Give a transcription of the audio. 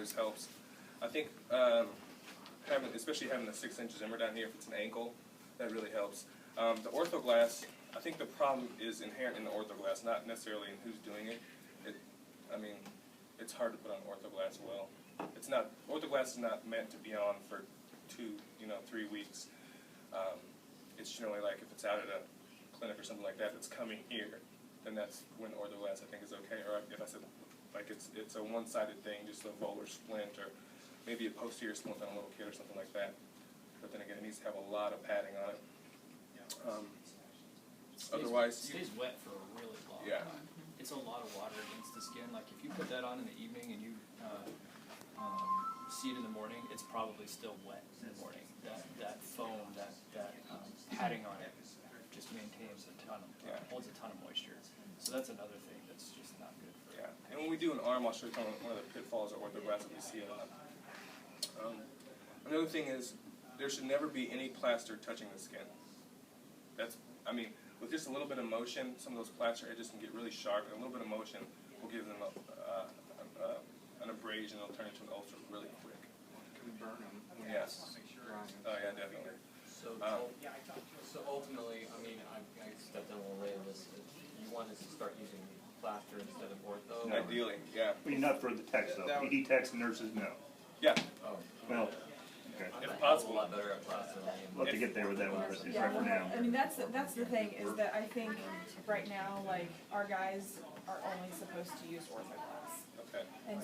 always helps. I think especially having the 6-inch zimmer down here, if it's an ankle, that really helps. The orthoglass, I think the problem is inherent in the orthoglass, not necessarily in who's doing it. I mean, it's hard to put on orthoglass well. It's not, orthoglass is not meant to be on for 3 weeks. It's generally like if it's out at a clinic or something like that that's coming here, then that's when orthoglass I think is okay. Or if I said like it's a one-sided thing, just a volar splint or maybe a posterior splint on a little kid or something like that. But then again, it needs to have a lot of padding on it. Otherwise, it stays wet for a really long time. It's a lot of water against the skin. Like if you put that on in the evening and you see it in the morning, it's probably still wet in the morning. That foam, that padding on it, just maintains holds a ton of moisture. So that's another thing that's just not good for. Yeah, and when we do an arm, I'll show you one of the pitfalls of orthoglass that we see a lot. Another thing is there should never be any plaster touching the skin. I mean, with just a little bit of motion, some of those plaster edges can get really sharp, and a little bit of motion will give them an abrasion. It'll turn into an ulcer really quick. Can we burn them? Yes. Oh yeah, definitely. So ultimately, I mean, I stepped down a little late on this. You wanted to start using plaster instead of ortho? No. Ideally, yeah. Well, you're not for the techs though. ED techs and nurses, no. Yeah. Oh. Well, okay. If possible. A lot better at plaster than I am. Love to get there with that one, but it's right for now. I mean, that's the thing is that I think right now, like, our guys are only supposed to use orthoglass. Okay. And